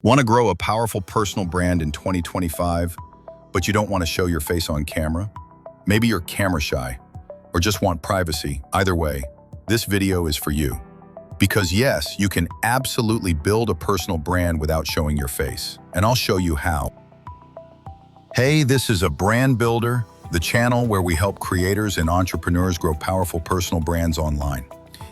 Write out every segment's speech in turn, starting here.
Want to grow a powerful personal brand in 2025, but you don't want to show your face on camera? Maybe you're camera shy or just want privacy. Either way, this video is for you. Because yes, you can absolutely build a personal brand without showing your face, and I'll show you how. Hey, this is a Brand Builder, the channel where we help creators and entrepreneurs grow powerful personal brands online.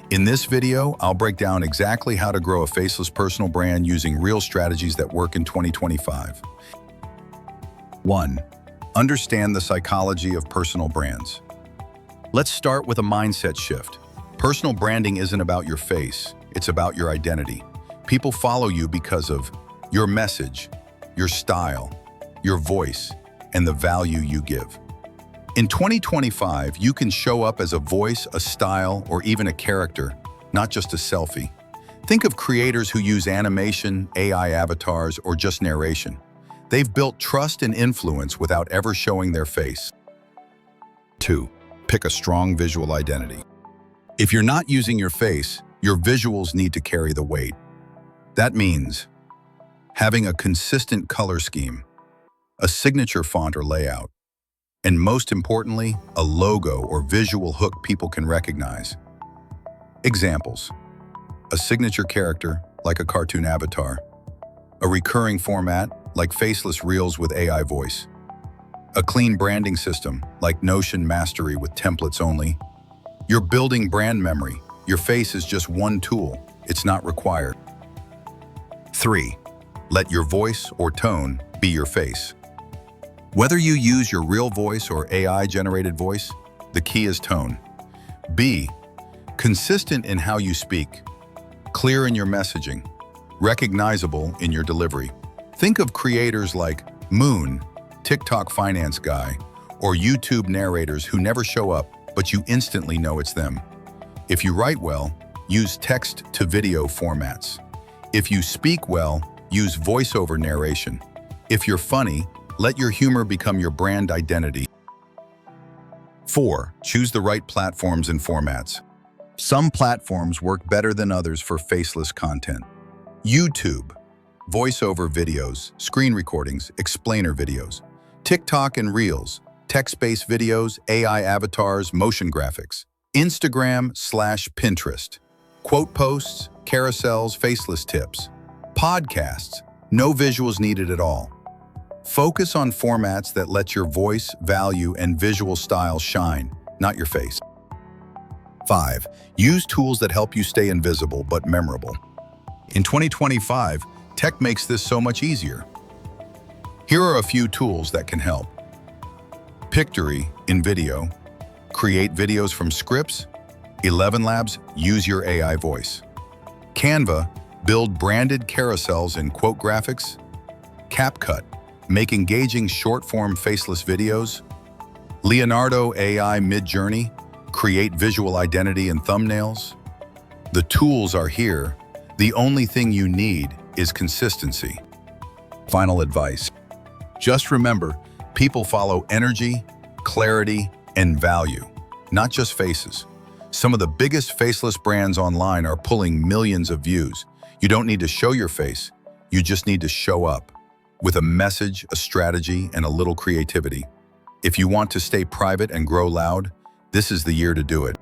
In this video, I'll break down exactly how to grow a faceless personal brand using real strategies that work in 2025. 1. Understand the psychology of personal brands. Let's start with a mindset shift. Personal branding isn't about your face, it's about your identity. People follow you because of your message, your style, your voice, and the value you give. In 2025, you can show up as a voice, a style, or even a character, not just a selfie. Think of creators who use animation, AI avatars, or just narration. They've built trust and influence without ever showing their face. 2. Pick a strong visual identity. If you're not using your face, your visuals need to carry the weight. That means having a consistent color scheme, a signature font or layout, and most importantly, a logo or visual hook people can recognize. Examples: a signature character, like a cartoon avatar, a recurring format, like faceless reels with AI voice, a clean branding system, like Notion Mastery with templates only. You're building brand memory. Your face is just one tool. It's not required. 3. Let your voice or tone be your face. Whether you use your real voice or AI-generated voice, the key is tone. Be consistent in how you speak, clear in your messaging, recognizable in your delivery. Think of creators like Moon, TikTok finance guy, or YouTube narrators who never show up, but you instantly know it's them. If you write well, use text-to-video formats. If you speak well, use voiceover narration. If you're funny, let your humor become your brand identity. 4. Choose the right platforms and formats. Some platforms work better than others for faceless content. YouTube, voiceover videos, screen recordings, explainer videos. TikTok and Reels, text-based videos, AI avatars, motion graphics. Instagram/Pinterest, quote posts, carousels, faceless tips. Podcasts, no visuals needed at all. Focus on formats that let your voice, value, and visual style shine, not your face. 5. Use tools that help you stay invisible but memorable. In 2025, tech makes this so much easier. Here are a few tools that can help. Pictory in video. Create videos from scripts. ElevenLabs, use your AI voice. Canva, build branded carousels and quote graphics. CapCut, make engaging short-form faceless videos. Leonardo AI Mid-Journey, create visual identity and thumbnails. The tools are here. The only thing you need is consistency. Final advice. Just remember, people follow energy, clarity, and value, not just faces. Some of the biggest faceless brands online are pulling millions of views. You don't need to show your face. You just need to show up with a message, a strategy, and a little creativity. If you want to stay private and grow loud, this is the year to do it.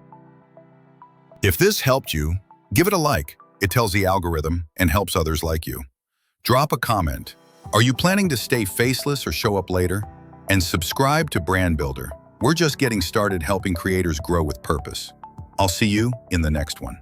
If this helped you, give it a like. It tells the algorithm and helps others like you. Drop a comment. Are you planning to stay faceless or show up later? And subscribe to Brand Builder. We're just getting started helping creators grow with purpose. I'll see you in the next one.